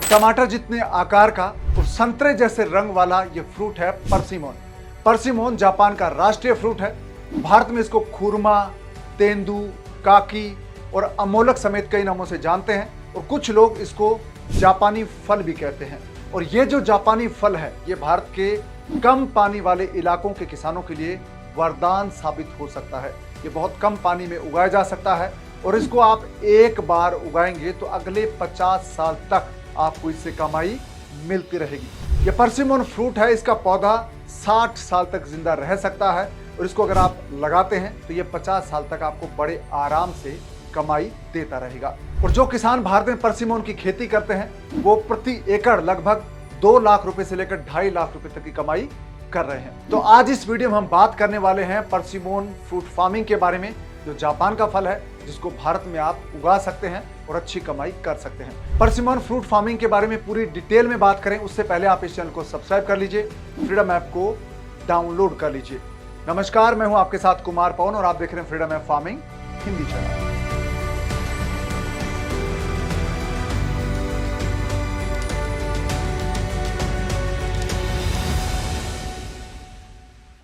टमाटर जितने आकार का और संतरे जैसे रंग वाला ये फ्रूट है परसिमोन। परसिमोन जापान का राष्ट्रीय फ्रूट है। भारत में इसको खुरमा, तेंदू, काकी और अमोलक समेत कई नामों से जानते हैं और कुछ लोग इसको जापानी फल भी कहते हैं। और ये जो जापानी फल है ये भारत के कम पानी वाले इलाकों के किसानों के लिए वरदान साबित हो सकता है। ये बहुत कम पानी में उगाया जा सकता है और इसको आप एक बार उगाएंगे तो अगले 50 साल तक आपको इससे कमाई मिलती रहेगी। ये परसिमोन फ्रूट है, इसका पौधा 60 साल तक जिंदा रह सकता है और इसको अगर आप लगाते हैं तो ये 50 साल तक आपको बड़े आराम से कमाई देता रहेगा। और जो किसान भारत में परसिमोन की खेती करते हैं वो प्रति एकड़ लगभग 2 लाख रुपए से लेकर 2.5 लाख रुपए तक की कमाई कर रहे हैं। तो आज इस वीडियो में हम बात करने वाले हैं परसिमोन फ्रूट फार्मिंग के बारे में, जो जापान का फल है जिसको भारत में आप उगा सकते हैं और अच्छी कमाई कर सकते हैं। परसिमोन फ्रूट फार्मिंग के बारे में पूरी डिटेल में बात करें उससे पहले आप इस चैनल को सब्सक्राइब कर लीजिए, फ्रीडम ऐप को डाउनलोड कर लीजिए। नमस्कार, मैं हूं आपके साथ कुमार पवन और आप देख रहे हैं freedom app farming Hindi channel.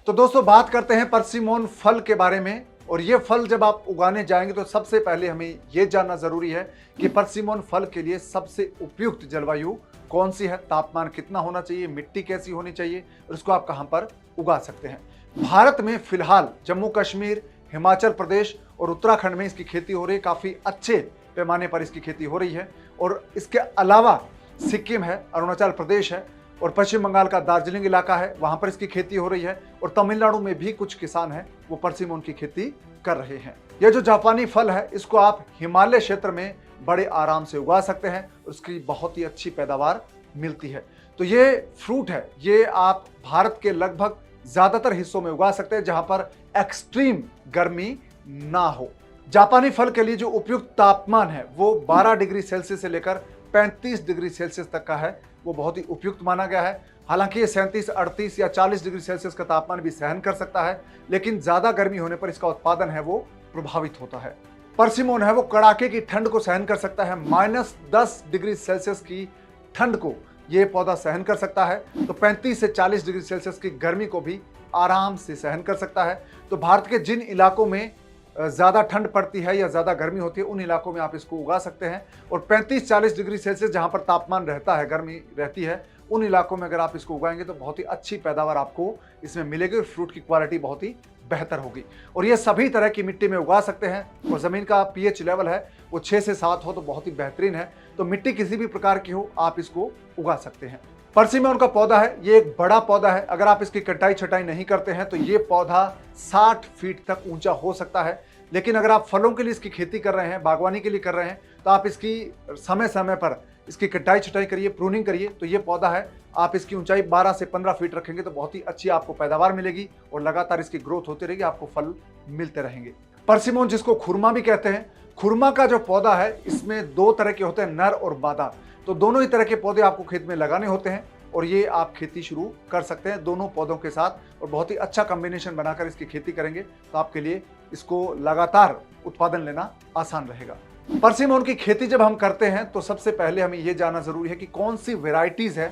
तो दोस्तों बात करते हैं परसिमोन फल के बारे में। और ये फल जब आप उगाने जाएंगे तो सबसे पहले हमें यह जानना जरूरी है कि परसिमोन फल के लिए सबसे उपयुक्त जलवायु कौन सी है, तापमान कितना होना चाहिए, मिट्टी कैसी होनी चाहिए और इसको आप कहां पर उगा सकते हैं। भारत में फिलहाल जम्मू कश्मीर, हिमाचल प्रदेश और उत्तराखंड में इसकी खेती हो रही है। काफी अच्छे पैमाने पर इसकी खेती हो रही है। और इसके अलावा सिक्किम है, अरुणाचल प्रदेश है और पश्चिम बंगाल का दार्जिलिंग इलाका है, वहां पर इसकी खेती हो रही है। और तमिलनाडु में भी कुछ किसान हैं वो परसिमोन की खेती कर रहे हैं। यह जो जापानी फल है इसको आप हिमालय क्षेत्र में बड़े आराम से उगा सकते हैं और उसकी बहुत ही अच्छी पैदावार मिलती है। तो ये फ्रूट है, ये आप भारत के लगभग ज्यादातर हिस्सों में उगा सकते हैं जहां पर एक्सट्रीम गर्मी ना हो। जापानी फल के लिए जो उपयुक्त तापमान है वो 12 डिग्री सेल्सियस से लेकर 35 डिग्री सेल्सियस तक का है, वो बहुत ही उपयुक्त माना गया है। हालांकि ये 37, 38 या 40 डिग्री सेल्सियस का तापमान भी सहन कर सकता है, लेकिन ज्यादा गर्मी होने पर इसका उत्पादन है वो प्रभावित होता है। परसिमोन है वो कड़ाके की ठंड को सहन कर सकता है। -10 डिग्री सेल्सियस की ठंड को ये पौधा सहन कर सकता है, तो 35 से 40 डिग्री सेल्सियस की गर्मी को भी आराम से सहन कर सकता है। तो भारत के जिन इलाकों में ज़्यादा ठंड पड़ती है या ज़्यादा गर्मी होती है उन इलाकों में आप इसको उगा सकते हैं। और 35-40 डिग्री सेल्सियस जहाँ पर तापमान रहता है, गर्मी रहती है, उन इलाकों में अगर आप इसको उगाएंगे तो बहुत ही अच्छी पैदावार आपको इसमें मिलेगी और फ्रूट की क्वालिटी बहुत ही बेहतर होगी। और ये सभी तरह की मिट्टी में उगा सकते हैं और ज़मीन का pH लेवल है वो 6 से 7 हो तो बहुत ही बेहतरीन है। तो मिट्टी किसी भी प्रकार की हो आप इसको उगा सकते हैं। परसिमोन का पौधा है, ये एक बड़ा पौधा है। अगर आप इसकी कटाई छटाई नहीं करते हैं तो ये पौधा 60 फीट तक ऊंचा हो सकता है। लेकिन अगर आप फलों के लिए इसकी खेती कर रहे हैं, बागवानी के लिए कर रहे हैं, तो आप इसकी समय समय पर इसकी कटाई छटाई करिए, प्रूनिंग करिए। तो ये पौधा है, आप इसकी ऊंचाई 12 से 15 फीट रखेंगे तो बहुत ही अच्छी आपको पैदावार मिलेगी और लगातार इसकी ग्रोथ होती रहेगी, आपको फल मिलते रहेंगे। परसिमोन जिसको खुरमा भी कहते हैं, खुरमा का जो पौधा है इसमें 2 तरह के होते हैं, नर और मादा। तो दोनों ही तरह के पौधे आपको खेत में लगाने होते हैं और ये आप खेती शुरू कर सकते हैं दोनों पौधों के साथ। और बहुत ही अच्छा कॉम्बिनेशन बनाकर इसकी खेती करेंगे तो आपके लिए इसको लगातार उत्पादन लेना आसान रहेगा। परसिमोन की खेती जब हम करते हैं तो सबसे पहले हमें यह जानना जरूरी है कि कौन सी वेराइटीज है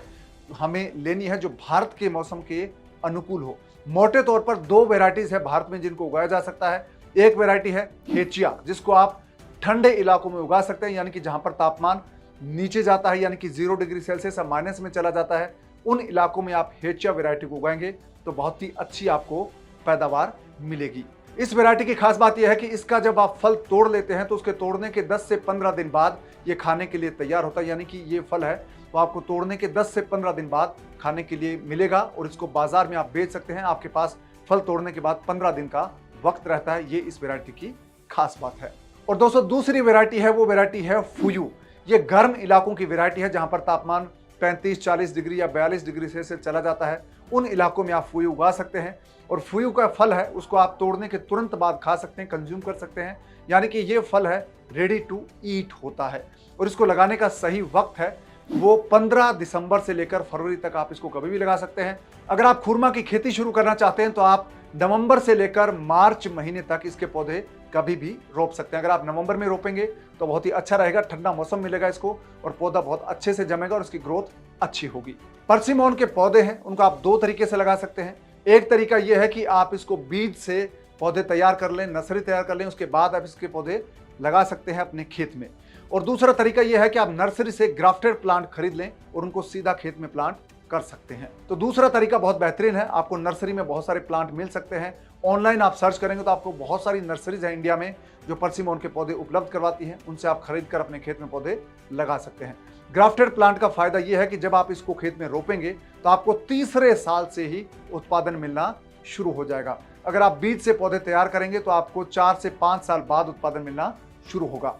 हमें लेनी है जो भारत के मौसम के अनुकूल हो। मोटे तौर पर 2 वेराइटीज है भारत में जिनको उगाया जा सकता है। एक वेराइटी है हेचिया, जिसको आप ठंडे इलाकों में उगा सकते हैं, यानी कि जहां पर तापमान नीचे जाता है, यानी कि 0 डिग्री सेल्सियस या माइनस में चला जाता है, उन इलाकों में आप हेचिया वैरायटी को उगाएंगे तो बहुत ही अच्छी आपको पैदावार मिलेगी। इस वैरायटी की खास बात यह है कि इसका जब आप फल तोड़ लेते हैं तो उसके तोड़ने के 10 से 15 दिन बाद ये खाने के लिए तैयार होता है। यानी कि ये फल है तो आपको तोड़ने के 10 से 15 दिन बाद खाने के लिए मिलेगा और इसको बाजार में आप बेच सकते हैं। आपके पास फल तोड़ने के बाद 15 दिन का वक्त रहता है। ये इस वैरायटी की खास बात है। और दोस्तों दूसरी वैरायटी है वो वैरायटी है फुयू। ये गर्म इलाकों की वैरायटी है जहां पर तापमान 35-40 डिग्री या 42 डिग्री सेल्सियस चला जाता है। उन इलाकों में आप फुयू उगा सकते हैं और फुयू का फल है उसको आप तोड़ने के तुरंत बाद खा सकते हैं, कंज्यूम कर सकते हैं। यानी कि ये फल है रेडी टू ईट होता है। और इसको लगाने का सही वक्त है वो 15 दिसंबर से लेकर फरवरी तक आप इसको कभी भी लगा सकते हैं। अगर आप खुरमा की खेती शुरू करना चाहते हैं तो आप नवंबर से लेकर मार्च महीने तक इसके पौधे कभी भी रोप सकते हैं। अगर आप नवंबर में रोपेंगे तो बहुत ही अच्छा रहेगा, ठंडा मौसम मिलेगा इसको और पौधा बहुत अच्छे से जमेगा और उसकी ग्रोथ अच्छी होगी। पर्सिमोन के पौधे हैं उनको आप दो तरीके से लगा सकते हैं। एक तरीका यह है कि आप इसको बीज से पौधे तैयार कर लें, नर्सरी तैयार कर लें, उसके बाद आप इसके पौधे लगा सकते हैं अपने खेत में। और दूसरा तरीका यह है कि आप नर्सरी से ग्राफ्टेड प्लांट खरीद लें और उनको सीधा खेत में प्लांट कर सकते हैं। तो दूसरा तरीका बहुत बेहतरीन है, आपको नर्सरी में बहुत सारे प्लांट मिल सकते हैं। ऑनलाइन आप सर्च करेंगे तो आपको बहुत सारी नर्सरीज हैं इंडिया में जो पर्सिमोन के पौधे उपलब्ध करवाती हैं, उनसे आप खरीद कर अपने खेत में पौधे लगा सकते हैं। ग्राफ्टेड प्लांट का फायदा यह है कि जब आप इसको खेत में रोपेंगे तो आपको तीसरे साल से ही उत्पादन मिलना शुरू हो जाएगा। अगर आप बीज से पौधे तैयार करेंगे तो आपको 4 से 5 साल बाद उत्पादन मिलना शुरू होगा।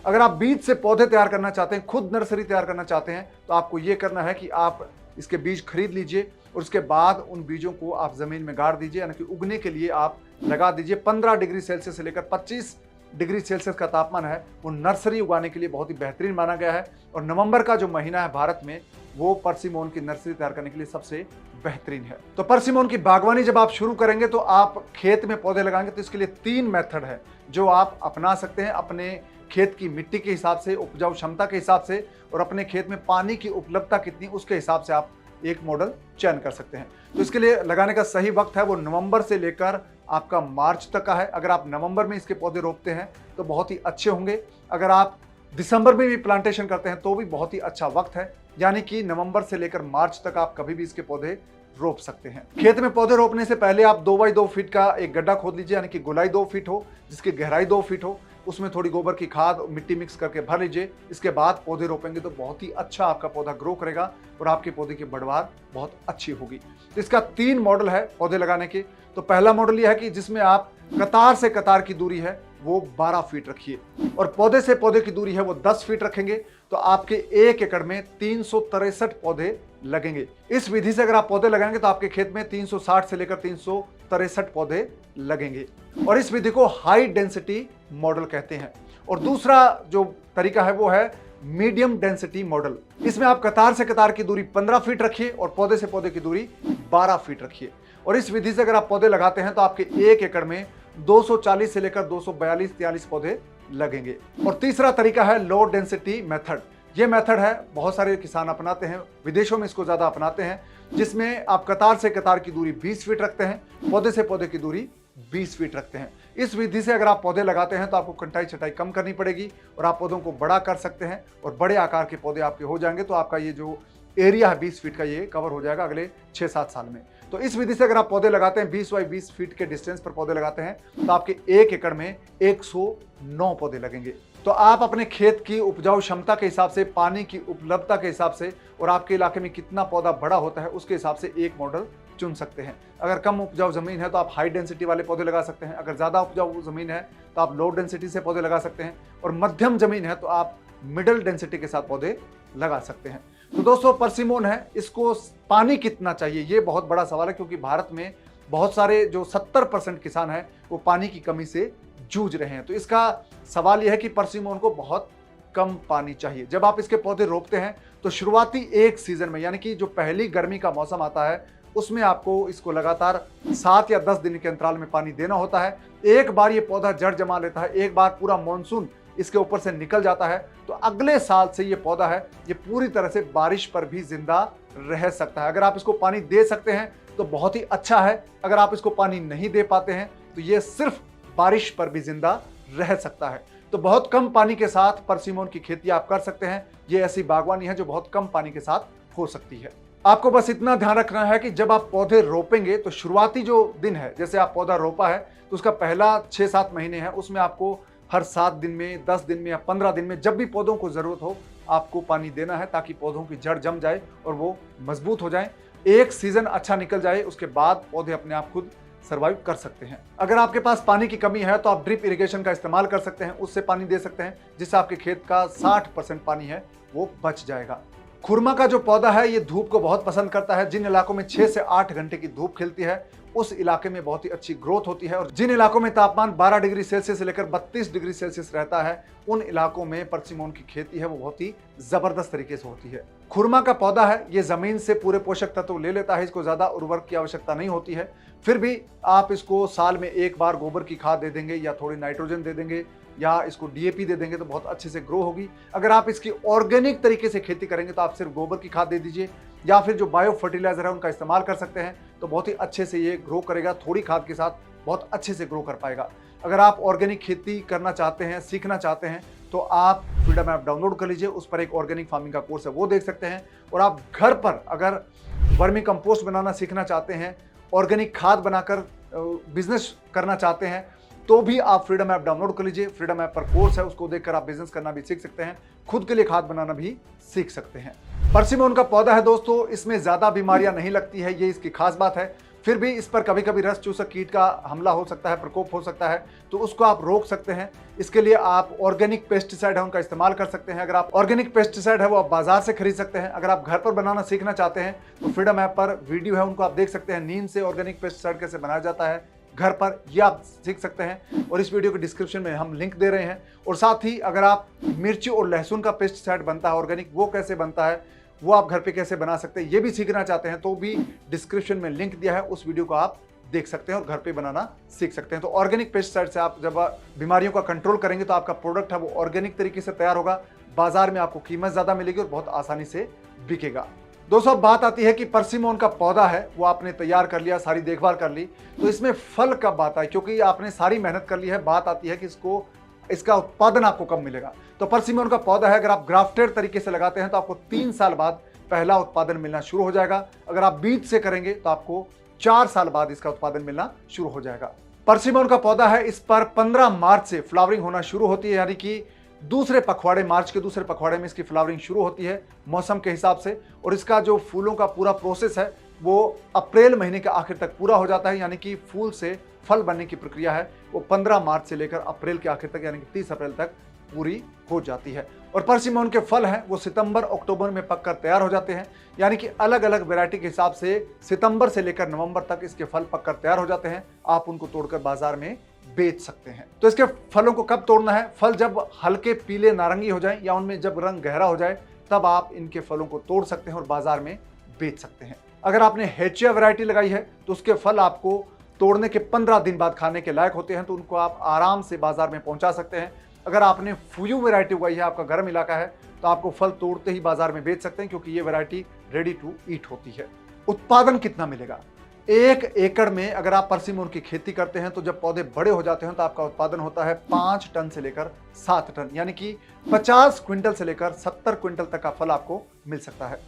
अगर आप बीज से पौधे तैयार करना चाहते हैं, खुद नर्सरी तैयार करना चाहते हैं, तो आपको यह करना है कि आप इसके बीज खरीद लीजिए और उसके बाद उन बीजों को आप जमीन में गाड़ दीजिए, यानी कि उगने के लिए आप लगा दीजिए। 15 डिग्री सेल्सियस से लेकर 25 डिग्री सेल्सियस का तापमान है वो नर्सरी उगाने के लिए बहुत ही बेहतरीन माना गया है। और नवंबर का जो महीना है भारत में वो पर्सिमोन की नर्सरी तैयार करने के लिए सबसे बेहतरीन है। तो पर्सिमोन की बागवानी जब आप शुरू करेंगे तो आप खेत में पौधे लगाएंगे तो इसके लिए 3 मेथड है जो आप अपना सकते हैं अपने खेत की मिट्टी के हिसाब से, उपजाऊ क्षमता के हिसाब से और अपने खेत में पानी की उपलब्धता कितनी उसके हिसाब से आप एक मॉडल चयन कर सकते हैं। तो इसके लिए लगाने का सही वक्त है वो नवंबर से लेकर आपका मार्च तक का है। अगर आप नवंबर में इसके पौधे रोपते हैं तो बहुत ही अच्छे होंगे। अगर आप दिसंबर में भी प्लांटेशन करते हैं तो भी बहुत ही अच्छा वक्त है, यानी कि नवंबर से लेकर मार्च तक आप कभी भी इसके पौधे रोप सकते हैं। खेत में पौधे रोपने से पहले आप 2 बाई 2 फीट का एक गड्ढा खोद लीजिए, यानी कि गोलाई 2 फीट हो, जिसकी गहराई 2 फीट हो। उसमें थोड़ी गोबर की खाद और मिट्टी मिक्स करके भर लीजिए। इसके बाद पौधे रोपेंगे तो बहुत ही अच्छा आपका पौधा ग्रो करेगा और आपके पौधे की बढ़वार बहुत अच्छी होगी। तो इसका 3 मॉडल है पौधे लगाने के। तो पहला मॉडल यह है कि जिसमें आप कतार से कतार की दूरी है वो 12 फीट रखिए और पौधे से पौधे की दूरी है वो 10 फीट रखेंगे तो आपके 1 एकड़ में 363 पौधे लगेंगे। इस विधि से अगर आप पौधे लगाएंगे तो आपके खेत में 360 से लेकर 363 पौधे लगेंगे और इस विधि को हाई डेंसिटी मॉडल कहते हैं। और दूसरा जो तरीका है वो है मीडियम डेंसिटी मॉडल। इसमें आप कतार से कतार की दूरी 15 फीट रखिए और पौधे से पौधे की दूरी 12 फीट रखिए और इस विधि से अगर आप पौधे लगाते हैं तो आपके 1 एकड़ में 240 से लेकर 242-43 पौधे लगेंगे। और तीसरा तरीका है लो डेंसिटी मेथड। ये मेथड है बहुत सारे किसान अपनाते हैं, विदेशों में इसको ज्यादा अपनाते हैं, जिसमें आप कतार से कतार की दूरी 20 फीट रखते हैं, पौधे से पौधे की दूरी 20 फीट रखते हैं। इस विधि से अगर आप पौधे लगाते हैं तो आपको कटाई छटाई कम करनी पड़ेगी और आप पौधों को बड़ा कर सकते हैं और बड़े आकार के पौधे आपके हो जाएंगे। तो आपका ये जो एरिया है 20 फीट का ये कवर हो जाएगा अगले 6-7 साल में। तो इस विधि से अगर आप पौधे लगाते हैं 20 बाई 20 फीट के डिस्टेंस पर पौधे लगाते हैं तो आपके 1 एकड़ में 109 पौधे लगेंगे। तो आप अपने खेत की उपजाऊ क्षमता के हिसाब से, पानी की उपलब्धता के हिसाब से और आपके इलाके में कितना पौधा बड़ा होता है उसके हिसाब से एक मॉडल चुन सकते हैं। अगर कम उपजाऊ जमीन है तो आप हाई डेंसिटी वाले पौधे लगा सकते हैं, अगर ज्यादा उपजाऊ जमीन है तो आप लो डेंसिटी से पौधे लगा सकते हैं और मध्यम जमीन है तो आप मिडिल डेंसिटी के साथ पौधे लगा सकते हैं। तो दोस्तों पर्सिमोन है, इसको पानी कितना चाहिए ये बहुत बड़ा सवाल है, क्योंकि भारत में बहुत सारे जो 70% किसान हैं वो पानी की कमी से जूझ रहे हैं। तो इसका सवाल यह है कि पर्सिमोन को बहुत कम पानी चाहिए। जब आप इसके पौधे रोपते हैं तो शुरुआती एक सीजन में, यानी कि जो पहली गर्मी का मौसम आता है उसमें आपको इसको लगातार 7 या 10 दिन के अंतराल में पानी देना होता है। एक बार ये पौधा जड़ जमा लेता है, एक बार पूरा मानसून इसके ऊपर से निकल जाता है तो अगले साल से ये पौधा है ये पूरी तरह से बारिश पर भी जिंदा रह सकता है। अगर आप इसको पानी दे सकते हैं तो बहुत ही अच्छा है, अगर आप इसको पानी नहीं दे पाते हैं तो ये सिर्फ बारिश पर भी जिंदा रह सकता है। तो बहुत कम पानी के साथ पर्सिमोन की खेती आप कर सकते हैं। ये ऐसी बागवानी है जो बहुत कम पानी के साथ हो सकती है। आपको बस इतना ध्यान रखना है कि जब आप पौधे रोपेंगे तो शुरुआती जो दिन है, जैसे आप पौधा रोपा है तो उसका पहला 6-7 महीने है उसमें आपको हर 7 दिन में, 10 दिन में या 15 दिन में जब भी पौधों को जरूरत हो आपको पानी देना है, ताकि पौधों की जड़ जम जाए और वो मजबूत हो जाए। एक सीजन अच्छा निकल जाए उसके बाद पौधे अपने आप खुद सर्वाइव कर सकते हैं। अगर आपके पास पानी की कमी है तो आप ड्रिप इरिगेशन का इस्तेमाल कर सकते हैं, उससे पानी दे सकते हैं, जिससे आपके खेत का 60% पानी है वो बच जाएगा। खुरमा का जो पौधा है ये धूप को बहुत पसंद करता है। जिन इलाकों में 6 से 8 घंटे की धूप खिलती है उस इलाके में बहुत ही अच्छी ग्रोथ होती है। और जिन इलाकों में तापमान 12 डिग्री सेल्सियस से लेकर 32 डिग्री सेल्सियस रहता है, उन इलाकों में परसिमोन की खेती है वो बहुत ही जबरदस्त तरीके से होती है। खुरमा का पौधा है, ये जमीन से पूरे पोषक तत्व ले लेता है, इसको ज्यादा उर्वरक की आवश्यकता नहीं होती है। फिर भी आप इसको साल में एक बार गोबर की खाद दे देंगे या थोड़ी नाइट्रोजन दे देंगे या इसको डीएपी दे देंगे तो बहुत अच्छे से ग्रो होगी। अगर आप इसकी ऑर्गेनिक तरीके से खेती करेंगे तो आप सिर्फ गोबर की खाद दे दीजिए या फिर जो बायो फर्टिलाइजर है उनका इस्तेमाल कर सकते हैं, तो बहुत ही अच्छे से ये ग्रो करेगा। थोड़ी खाद के साथ बहुत अच्छे से ग्रो कर पाएगा। अगर आप ऑर्गेनिक खेती करना चाहते हैं, सीखना चाहते हैं, तो आप फ्रीडम ऐप डाउनलोड कर लीजिए, उस पर एक ऑर्गेनिक फार्मिंग का कोर्स है वो देख सकते हैं। और आप घर पर अगर वर्मी कंपोस्ट बनाना सीखना चाहते हैं, ऑर्गेनिक खाद बनाकर बिजनेस करना चाहते हैं, तो भी आप फ्रीडम ऐप डाउनलोड कर लीजिए। फ्रीडम ऐप पर कोर्स है, उसको देखकर आप बिजनेस करना भी सीख सकते हैं, खुद के लिए खाद बनाना भी सीख सकते हैं। परसिमोन का पौधा है दोस्तों, इसमें ज्यादा बीमारियां नहीं लगती है, ये इसकी खास बात है। फिर भी इस पर कभी कभी रस चूसक कीट का हमला हो सकता है, प्रकोप हो सकता है, तो उसको आप रोक सकते हैं। इसके लिए आप ऑर्गेनिक पेस्टिसाइड है उनका इस्तेमाल कर सकते हैं। अगर आप ऑर्गेनिक पेस्टिसाइड है वो आप बाजार से खरीद सकते हैं। अगर आप घर पर बनाना सीखना चाहते हैं तो फ्रीडम ऐप पर वीडियो है, उनको आप देख सकते हैं। नीम से ऑर्गेनिक पेस्टिसाइड कैसे बनाया जाता है घर पर, ये आप सीख सकते हैं। और इस वीडियो के डिस्क्रिप्शन में हम लिंक दे रहे हैं। और साथ ही अगर आप मिर्ची और लहसुन का पेस्टिसाइड बनता है ऑर्गेनिक, वो कैसे बनता है, वो आप घर पे कैसे बना सकते हैं, ये भी सीखना चाहते हैं, तो भी डिस्क्रिप्शन में लिंक दिया है, उस वीडियो को आप देख सकते हैं और घर पे बनाना सीख सकते हैं। तो ऑर्गेनिक पेस्टिसाइड से आप जब बीमारियों का कंट्रोल करेंगे तो आपका प्रोडक्ट है वो ऑर्गेनिक तरीके से तैयार होगा, बाजार में आपको कीमत ज्यादा मिलेगी और बहुत आसानी से बिकेगा। दोस्तों बात आती है कि परसिमोन का पौधा है वो आपने तैयार कर लिया, सारी देखभाल कर ली, तो इसमें फल कब आता है, क्योंकि आपने सारी मेहनत कर ली है। बात आती है कि इसका उत्पादन आपको कब मिलेगा। तो परसिमोन का पौधा है, अगर आप ग्राफ्टेड तरीके से लगाते हैं तो आपको 3 साल बाद पहला उत्पादन मिलना शुरू हो जाएगा। अगर आप बीज से करेंगे तो आपको 4 साल बाद इसका उत्पादन मिलना शुरू हो जाएगा। परसिमोन का पौधा है, इस पर 15 मार्च से फ्लावरिंग होना शुरू होती है, यानी कि मार्च के दूसरे पखवाड़े में इसकी फ्लावरिंग शुरू होती है मौसम के हिसाब से। और इसका जो फूलों का पूरा प्रोसेस है वो अप्रैल महीने के आखिर तक पूरा हो जाता है, यानी कि फूल से फल बनने की प्रक्रिया है वो 15 मार्च से लेकर अप्रैल के आखिर तक, यानी कि 30 अप्रैल तक पूरी हो जाती है। और परसिमोन के फल हैं वो सितंबर अक्टूबर में पककर तैयार हो जाते हैं, यानी कि अलग अलग वैरायटी के हिसाब से सितंबर से लेकर नवंबर तक इसके फल पककर तैयार हो जाते हैं। आप उनको तोड़कर बाजार में बेच सकते हैं। तो इसके फलों को कब तोड़ना है, फल जब हल्के पीले नारंगी हो जाए या उनमें जब रंग गहरा हो जाए तब आप इनके फलों को तोड़ सकते हैं और बाजार में बेच सकते हैं। अगर आपने हेचिया वैरायटी लगाई है तो उसके फल आपको तोड़ने के 15 दिन बाद खाने के लायक होते हैं, तो उनको आप आराम से बाजार में पहुंचा सकते हैं। अगर आपने फुयू वैरायटी उगाई है, आपका गर्म इलाका है, तो आपको फल तोड़ते ही बाजार में बेच सकते हैं, क्योंकि ये वैरायटी रेडी टू ईट होती है। उत्पादन कितना मिलेगा, 1 एकड़ में अगर आप परसिमोन की खेती करते हैं तो जब पौधे बड़े हो जाते हैं तो आपका उत्पादन होता है 5 टन से लेकर 7 टन, यानी कि 50 क्विंटल से लेकर 70 क्विंटल तक का फल आपको मिल सकता है।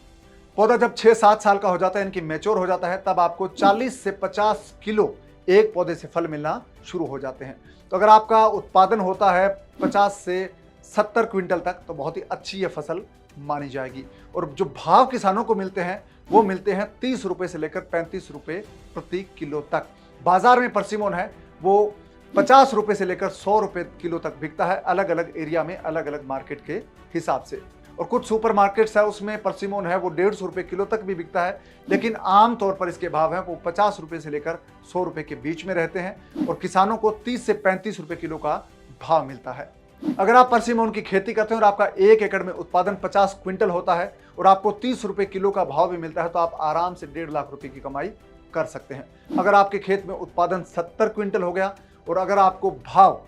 पौधा जब 6-7 साल का हो जाता है, यानी कि मैच्योर हो जाता है, तब आपको 40 से 50 किलो एक पौधे से फल मिलना शुरू हो जाते हैं। तो अगर आपका उत्पादन होता है 50 से 70 क्विंटल तक, तो बहुत ही अच्छी यह फसल मानी जाएगी। और जो भाव किसानों को मिलते हैं वो मिलते हैं 30 रुपए से लेकर 35 रुपए प्रति किलो तक। बाजार में परसिमोन है वो 50 रुपए से लेकर 100 रुपए किलो तक बिकता है, अलग अलग एरिया में अलग अलग मार्केट के हिसाब से। और कुछ सुपर मार्केट्स है उसमें परसिमोन है वो 150 रुपए किलो तक भी बिकता है, लेकिन आम तौर पर इसके भाव है वो 50 रुपए से लेकर 100 रुपए के बीच में रहते हैं और किसानों को 30 से 35 रुपए किलो का भाव मिलता है। अगर आप परसिमोन की खेती करते हैं और आपका 1 एकड़ में उत्पादन 50 क्विंटल होता है और आपको 30 रुपए किलो का भाव भी मिलता है, तो आप आराम से 1.5 लाख रुपए की कमाई कर सकते हैं। अगर आपके खेत में उत्पादन 70 क्विंटल हो गया और अगर आपको भाव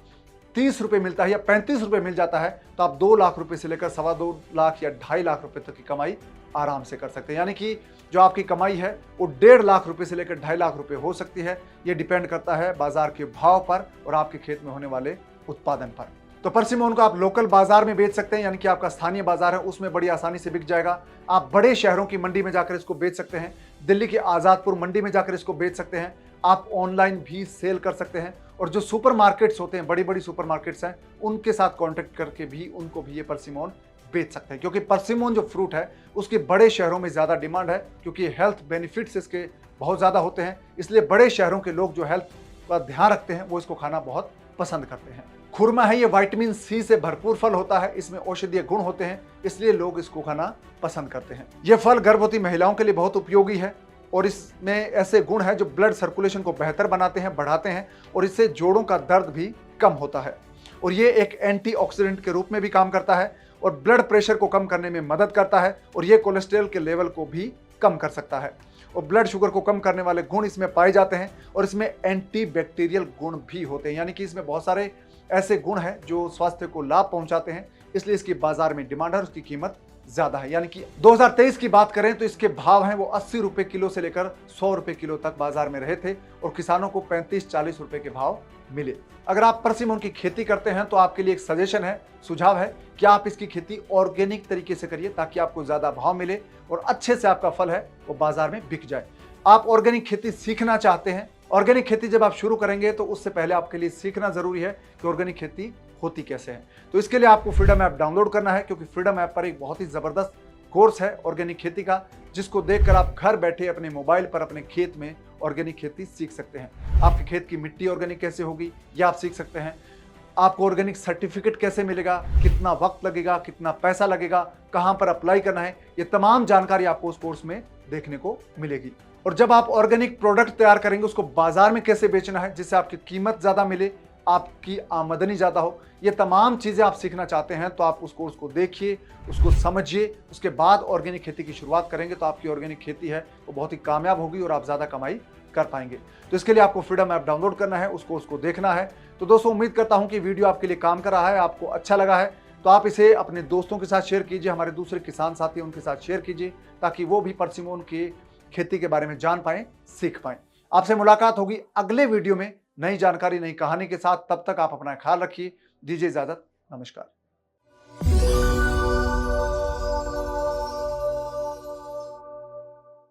30 रुपए मिलता है या 35 रुपए मिल जाता है, तो आप 2 लाख रुपए से लेकर 2.25 लाख या 2.5 लाख रुपए तक की कमाई आराम से कर सकते हैं। यानी कि जो आपकी कमाई है वो 1.5 लाख रुपए से लेकर 2.5 लाख रुपए हो सकती है। ये डिपेंड करता है बाजार के भाव पर और आपके खेत में होने वाले उत्पादन पर। तो परसिमोन को आप लोकल बाजार में बेच सकते हैं, यानी कि आपका स्थानीय बाजार है उसमें बड़ी आसानी से बिक जाएगा। आप बड़े शहरों की मंडी में जाकर इसको बेच सकते हैं, दिल्ली की आजादपुर मंडी में जाकर इसको बेच सकते हैं। आप ऑनलाइन भी सेल कर सकते हैं और जो सुपर मार्केट्स होते हैं, बड़ी बड़ी सुपर मार्केट्स हैं, उनके साथ कॉन्टेक्ट करके भी उनको भी ये परसिमोन बेच सकते हैं, क्योंकि परसिमोन जो फ्रूट है उसकी बड़े शहरों में ज्यादा डिमांड है, क्योंकि हेल्थ बेनिफिट्स इसके बहुत ज्यादा होते हैं। इसलिए बड़े शहरों के लोग जो हेल्थ का ध्यान रखते हैं वो इसको खाना बहुत पसंद करते हैं। खुरमा है ये विटामिन सी से भरपूर फल होता है, इसमें औषधीय गुण होते हैं, इसलिए लोग इसको खाना पसंद करते हैं। ये फल गर्भवती महिलाओं के लिए बहुत उपयोगी है और इसमें ऐसे गुण हैं जो ब्लड सर्कुलेशन को बेहतर बनाते हैं, बढ़ाते हैं और इससे जोड़ों का दर्द भी कम होता है। और ये एक एंटीऑक्सीडेंट के रूप में भी काम करता है और ब्लड प्रेशर को कम करने में मदद करता है और ये कोलेस्ट्रॉल के लेवल को भी कम कर सकता है और ब्लड शुगर को कम करने वाले गुण इसमें पाए जाते हैं और इसमें एंटीबैक्टीरियल गुण भी होते हैं, यानी कि इसमें बहुत सारे ऐसे गुण हैं जो स्वास्थ्य को लाभ पहुंचाते हैं, इसलिए इसकी बाजार में डिमांड है, उसकी कीमत ज्यादा है। यानी कि 2023 की बात करें तो इसके भाव हैं वो 80 रुपए किलो से लेकर 100 रुपए किलो तक बाजार में रहे थे और किसानों को 35-40 रुपए के भाव मिले। अगर आप परसिमन की खेती करते हैं तो आपके लिए एक सजेशन है, सुझाव है कि आप इसकी खेती ऑर्गेनिक तरीके से करिए ताकि आपको ज्यादा भाव मिले और अच्छे से आपका फल है वो बाजार में बिक जाए। आप ऑर्गेनिक खेती सीखना चाहते हैं, ऑर्गेनिक खेती जब आप शुरू करेंगे तो उससे पहले आपके लिए सीखना जरूरी है कि ऑर्गेनिक खेती होती कैसे है। तो इसके लिए आपको फ्रीडम ऐप डाउनलोड करना है, क्योंकि फ्रीडम ऐप पर एक बहुत ही जबरदस्त कोर्स है ऑर्गेनिक खेती का, जिसको देखकर आप घर बैठे अपने मोबाइल पर अपने खेत में ऑर्गेनिक खेती सीख सकते हैं। आपके खेत की मिट्टी ऑर्गेनिक कैसे होगी ये आप सीख सकते हैं। आपको ऑर्गेनिक सर्टिफिकेट कैसे मिलेगा, कितना वक्त लगेगा, कितना पैसा लगेगा, कहां पर अप्लाई करना है, ये तमाम जानकारी आपको उस कोर्स में देखने को मिलेगी। और जब आप ऑर्गेनिक प्रोडक्ट तैयार करेंगे उसको बाजार में कैसे बेचना है जिससे आपकी कीमत ज्यादा मिले, आपकी आमदनी ज्यादा हो, ये तमाम चीजें आप सीखना चाहते हैं तो आप उस कोर्स को देखिए, उसको समझिए, उसके बाद ऑर्गेनिक खेती की शुरुआत करेंगे तो आपकी ऑर्गेनिक खेती है वो बहुत ही कामयाब होगी और आप ज्यादा कमाई कर पाएंगे। तो इसके लिए आपको फ्रीडम ऐप डाउनलोड करना है, उस कोर्स को देखना है। तो दोस्तों उम्मीद करता हूं कि वीडियो आपके लिए काम कर रहा है, आपको अच्छा लगा है तो आप इसे अपने दोस्तों के साथ शेयर कीजिए, हमारे दूसरे किसान साथी उनके साथ शेयर कीजिए ताकि वो भी परसिमन की खेती के बारे में जान पाए, सीख पाए। आपसे मुलाकात होगी अगले वीडियो में नई जानकारी, नई कहानी के साथ। तब तक आप अपना ख्याल रखिए, दीजिए इजाजत, नमस्कार।